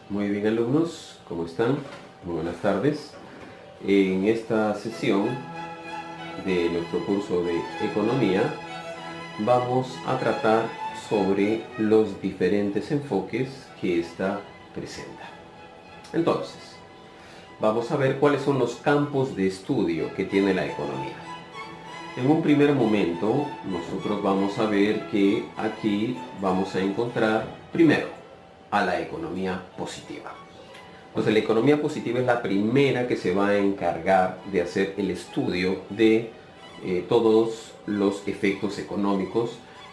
Muy bien, alumnos, ¿cómo están? Muy buenas tardes. En esta sesión de nuestro curso de Economía vamos a tratar sobre los diferentes enfoques que ésta presenta. Entonces, vamos a ver cuáles son los campos de estudio que tiene la economía. En un primer momento, nosotros vamos a ver que aquí vamos a encontrar primero a la economía positiva. Entonces, la economía positiva es la primera que se va a encargar de hacer el estudio de todos los efectos económicos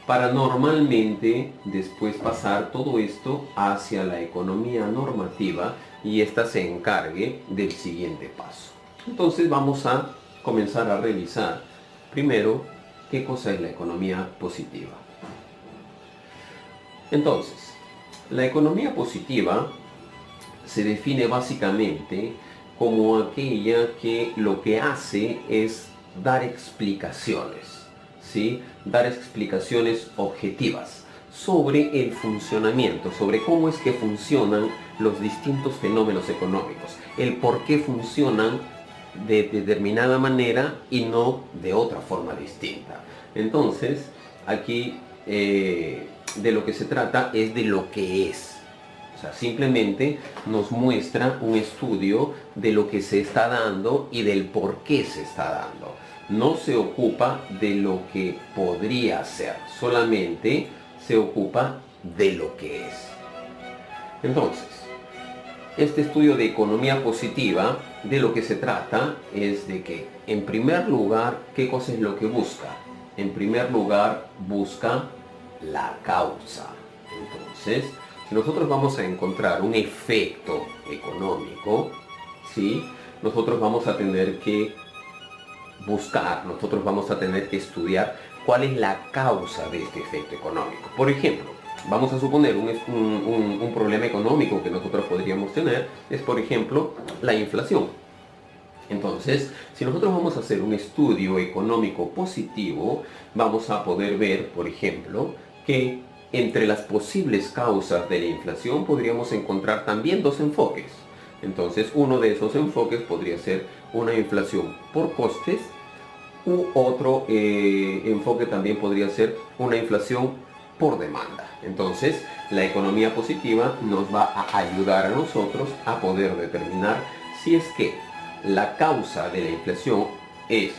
para normalmente después pasar todo esto hacia la economía normativa y ésta se encargue del siguiente paso. Entonces vamos a comenzar a revisar primero qué cosa es la economía positiva. Entonces, la economía positiva se define básicamente como aquella que lo que hace es dar explicaciones, ¿sí? Dar explicaciones objetivas sobre el funcionamiento, sobre cómo es que funcionan los distintos fenómenos económicos, el por qué funcionan de determinada manera y no de otra forma distinta. Entonces, aquí de lo que se trata es de lo que es. O sea, simplemente nos muestra un estudio de lo que se está dando y del por qué se está dando. No se ocupa de lo que podría ser, solamente se ocupa de lo que es. Entonces, este estudio de economía positiva, de lo que se trata es de que, en primer lugar, ¿qué cosa es lo que busca? En primer lugar, busca la causa. Entonces, si nosotros vamos a encontrar un efecto económico, ¿sí? Nosotros vamos a tener que buscar, nosotros vamos a tener que estudiar cuál es la causa de este efecto económico. Por ejemplo, vamos a suponer un problema económico que nosotros podríamos tener, es por ejemplo la inflación. Entonces, si nosotros vamos a hacer un estudio económico positivo, vamos a poder ver, por ejemplo, que entre las posibles causas de la inflación podríamos encontrar también dos enfoques. Entonces, uno de esos enfoques podría ser una inflación por costes, u otro enfoque también podría ser una inflación por demanda. Entonces, la economía positiva nos va a ayudar a nosotros a poder determinar si es que la causa de la inflación es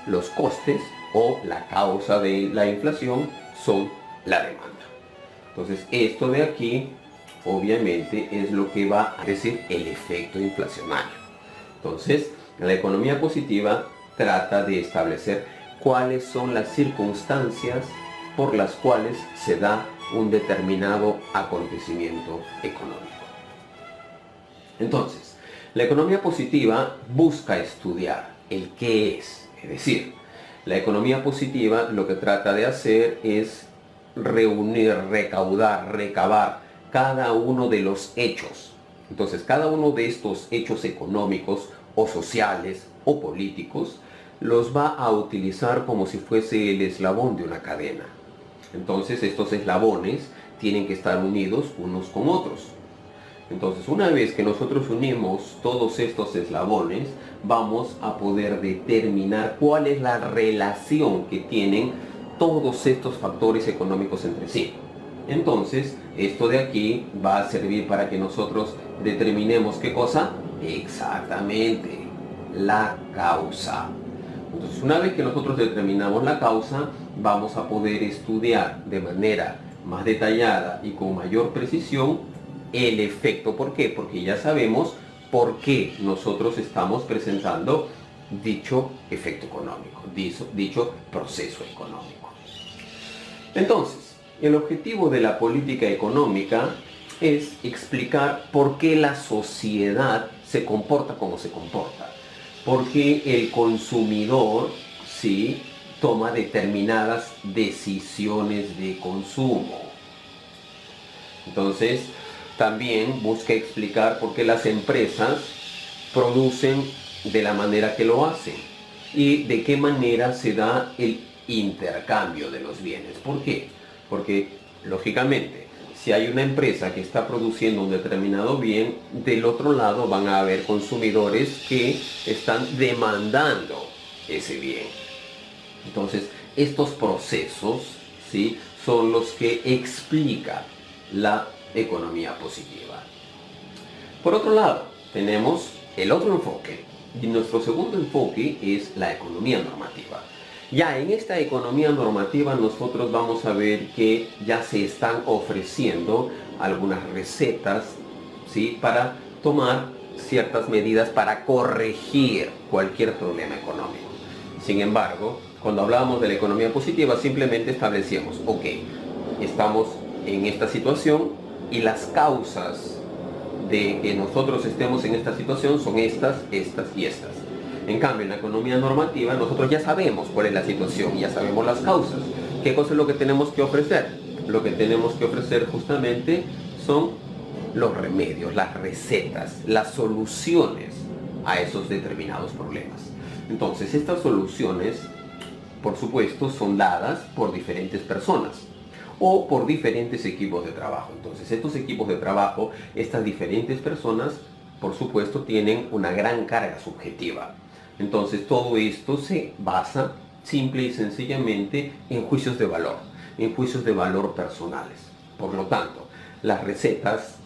los costes o la causa de la inflación son la demanda. Entonces, esto de aquí obviamente es lo que va a decir el efecto inflacionario. Entonces, la economía positiva trata de establecer cuáles son las circunstancias por las cuales se da un determinado acontecimiento económico. Entonces, la economía positiva busca estudiar el qué es decir, la economía positiva lo que trata de hacer es reunir, recaudar, recabar cada uno de los hechos. Entonces, cada uno de estos hechos económicos o sociales o políticos los va a utilizar como si fuese el eslabón de una cadena. Entonces, estos eslabones tienen que estar unidos unos con otros. Entonces, una vez que nosotros unimos todos estos eslabones, vamos a poder determinar cuál es la relación que tienen todos estos factores económicos entre sí. Entonces, esto de aquí va a servir para que nosotros determinemos ¿qué cosa? Exactamente, la causa. Entonces, una vez que nosotros determinamos la causa, vamos a poder estudiar de manera más detallada y con mayor precisión el efecto. ¿Por qué? Porque ya sabemos por qué nosotros estamos presentando dicho efecto económico, dicho proceso económico. Entonces, el objetivo de la política económica es explicar por qué la sociedad se comporta como se comporta, por qué el consumidor, ¿sí?, toma determinadas decisiones de consumo. Entonces, también busca explicar por qué las empresas producen de la manera que lo hacen y de qué manera se da el intercambio de los bienes. ¿Por qué? Porque, lógicamente, si hay una empresa que está produciendo un determinado bien, del otro lado van a haber consumidores que están demandando ese bien. Entonces, estos procesos, ¿sí?, son los que explican la economía positiva. Por otro lado, tenemos el otro enfoque, y nuestro segundo enfoque es la economía normativa. Ya en esta economía normativa nosotros vamos a ver que ya se están ofreciendo algunas recetas, ¿sí?, para tomar ciertas medidas para corregir cualquier problema económico. Sin embargo, cuando hablábamos de la economía positiva, simplemente establecíamos, ok, estamos en esta situación y las causas de que nosotros estemos en esta situación son estas, estas y estas. En cambio, en la economía normativa nosotros ya sabemos cuál es la situación, ya sabemos las causas. ¿Qué cosa es lo que tenemos que ofrecer? Lo que tenemos que ofrecer justamente son los remedios, las recetas, las soluciones a esos determinados problemas. Entonces, estas soluciones, por supuesto, son dadas por diferentes personas o por diferentes equipos de trabajo. Entonces, estos equipos de trabajo, estas diferentes personas, por supuesto, tienen una gran carga subjetiva. Entonces, todo esto se basa simple y sencillamente en juicios de valor personales. Por lo tanto, las recetas,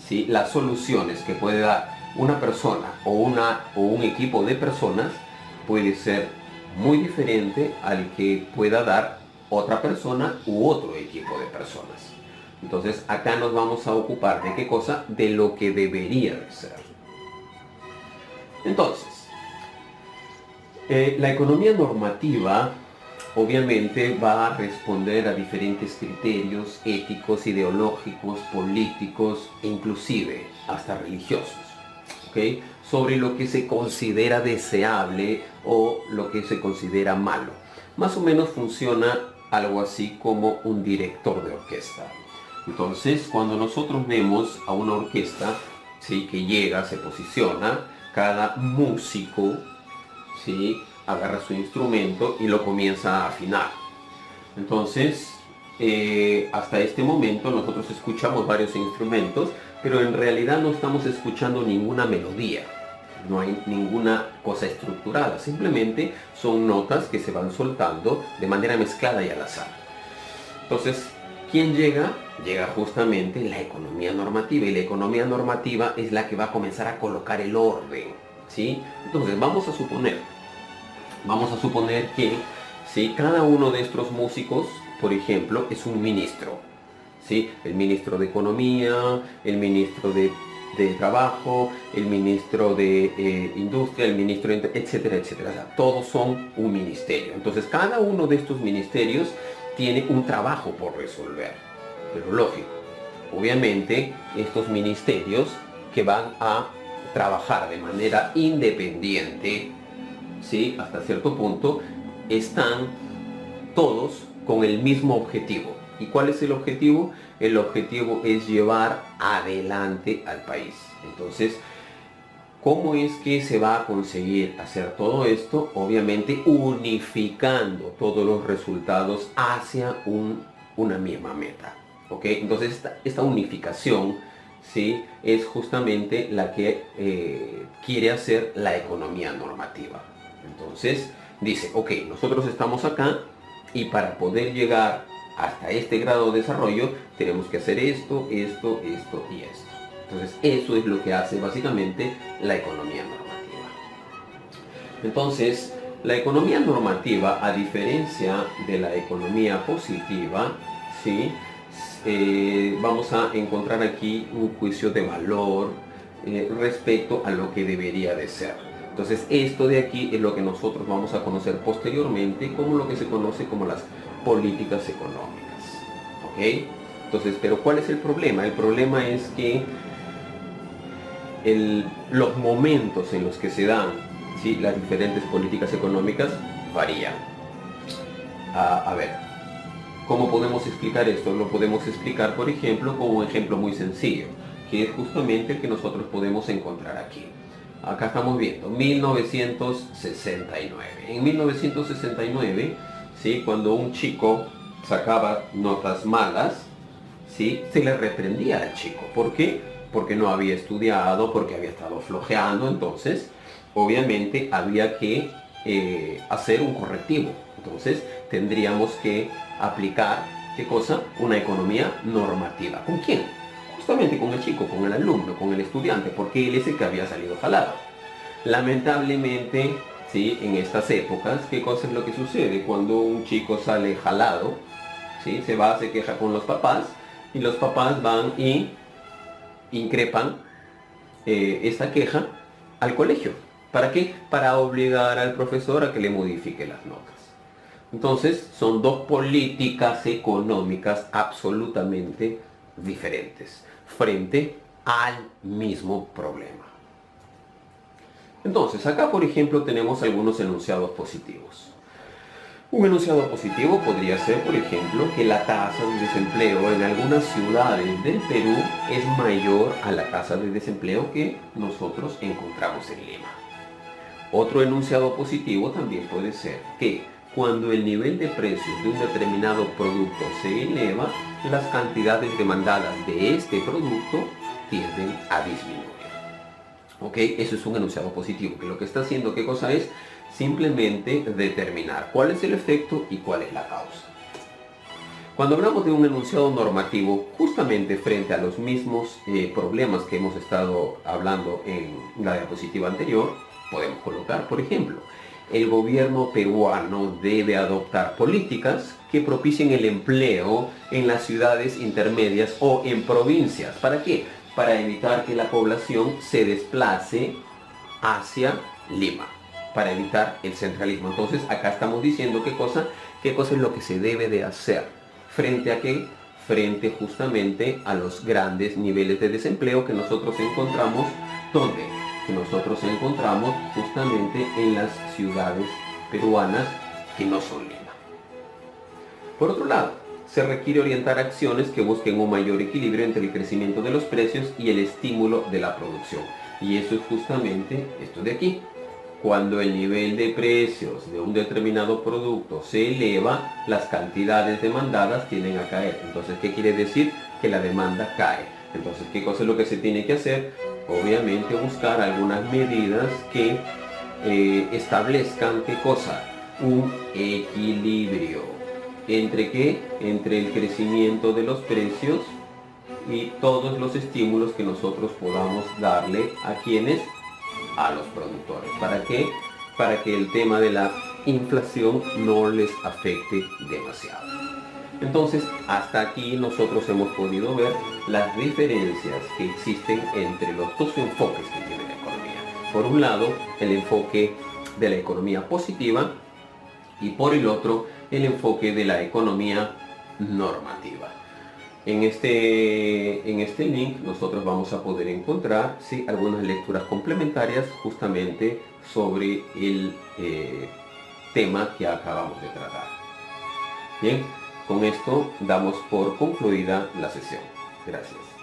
¿sí?, las soluciones que puede dar una persona o un equipo de personas puede ser muy diferente al que pueda dar otra persona u otro equipo de personas. Entonces, acá nos vamos a ocupar de qué cosa, de lo que debería de ser. Entonces, la economía normativa obviamente va a responder a diferentes criterios éticos, ideológicos, políticos e inclusive hasta religiosos, ¿okay?, sobre lo que se considera deseable o lo que se considera malo. Más o menos funciona algo así como un director de orquesta. Entonces, cuando nosotros vemos a una orquesta, ¿sí?, que llega, se posiciona, cada músico, ¿sí?, agarra su instrumento y lo comienza a afinar. Entonces, hasta este momento nosotros escuchamos varios instrumentos, pero en realidad no estamos escuchando ninguna melodía. No hay ninguna cosa estructurada, simplemente son notas que se van soltando de manera mezclada y al azar. Entonces, ¿quién llega? Llega justamente la economía normativa, y la economía normativa es la que va a comenzar a colocar el orden, ¿sí? Entonces, vamos a suponer que, ¿sí?, cada uno de estos músicos, por ejemplo, es un ministro, ¿sí? El ministro de Economía, el ministro de Trabajo, el ministro de Industria, el ministro de, etcétera, etcétera. O sea, todos son un ministerio. Entonces, cada uno de estos ministerios tiene un trabajo por resolver. Pero lógico, obviamente, estos ministerios que van a trabajar de manera independiente, ¿sí?, hasta cierto punto, están todos con el mismo objetivo. ¿Y cuál es el objetivo? El objetivo es llevar adelante al país. Entonces, ¿cómo es que se va a conseguir hacer todo esto? Obviamente unificando todos los resultados hacia una misma meta. ¿Ok? Entonces, esta unificación, ¿sí?, es justamente la que quiere hacer la economía normativa. Entonces, dice, ok, nosotros estamos acá y para poder llegar hasta este grado de desarrollo tenemos que hacer esto, esto, esto y esto. Entonces, eso es lo que hace básicamente la economía normativa. Entonces, la economía normativa, a diferencia de la economía positiva, ¿sí?, vamos a encontrar aquí un juicio de valor respecto a lo que debería de ser. Entonces, esto de aquí es lo que nosotros vamos a conocer posteriormente como lo que se conoce como las políticas económicas. ¿Ok? Entonces, pero ¿cuál es el problema? El problema es que los momentos en los que se dan, ¿sí?, las diferentes políticas económicas varían. A ver, ¿cómo podemos explicar esto? Lo podemos explicar, por ejemplo, con un ejemplo muy sencillo, que es justamente el que nosotros podemos encontrar aquí. Acá estamos viendo 1969. En 1969, ¿sí?, cuando un chico sacaba notas malas, ¿sí? Se le reprendía al chico. ¿Por qué? Porque no había estudiado, porque había estado flojeando. Entonces, obviamente había que hacer un correctivo. Entonces, tendríamos que aplicar, ¿qué cosa? Una economía normativa. ¿Con quién? Justamente con el chico, con el alumno, con el estudiante, porque él es el que había salido jalado. Lamentablemente, ¿sí? En estas épocas, ¿qué cosa es lo que sucede? Cuando un chico sale jalado, ¿sí? Se va, se queja con los papás, y los papás van y increpan esta queja al colegio. ¿Para qué? Para obligar al profesor a que le modifique las notas. Entonces, son dos políticas económicas absolutamente diferentes frente al mismo problema. Entonces, acá por ejemplo tenemos algunos enunciados positivos. Un enunciado positivo podría ser, por ejemplo, que la tasa de desempleo en algunas ciudades del Perú es mayor a la tasa de desempleo que nosotros encontramos en Lima. Otro enunciado positivo también puede ser que cuando el nivel de precios de un determinado producto se eleva, las cantidades demandadas de este producto tienden a disminuir. ¿Ok? Eso es un enunciado positivo, que lo que está haciendo, ¿qué cosa es? Simplemente determinar cuál es el efecto y cuál es la causa. Cuando hablamos de un enunciado normativo, justamente frente a los mismos problemas que hemos estado hablando en la diapositiva anterior, podemos colocar, por ejemplo, el gobierno peruano debe adoptar políticas que propicien el empleo en las ciudades intermedias o en provincias. ¿Para qué? Para evitar que la población se desplace hacia Lima, para evitar el centralismo. Entonces, acá estamos diciendo qué cosa es lo que se debe de hacer. ¿Frente a qué? Frente justamente a los grandes niveles de desempleo que nosotros encontramos. ¿Dónde? Que nosotros encontramos justamente en las ciudades peruanas que no son Lima. Por otro lado, se requiere orientar acciones que busquen un mayor equilibrio entre el crecimiento de los precios y el estímulo de la producción. Y eso es justamente esto de aquí. Cuando el nivel de precios de un determinado producto se eleva, las cantidades demandadas tienden a caer. Entonces, ¿qué quiere decir? Que la demanda cae. Entonces, ¿qué cosa es lo que se tiene que hacer? Obviamente buscar algunas medidas que establezcan, ¿qué cosa? Un equilibrio. ¿Entre qué? Entre el crecimiento de los precios y todos los estímulos que nosotros podamos darle a quienes, a los productores. ¿Para qué? Para que el tema de la inflación no les afecte demasiado. Entonces, hasta aquí nosotros hemos podido ver las diferencias que existen entre los dos enfoques que tiene la economía. Por un lado, el enfoque de la economía positiva y por el otro, el enfoque de la economía normativa. En este link nosotros vamos a poder encontrar, ¿sí?, algunas lecturas complementarias justamente sobre el tema que acabamos de tratar. Bien, con esto damos por concluida la sesión. Gracias.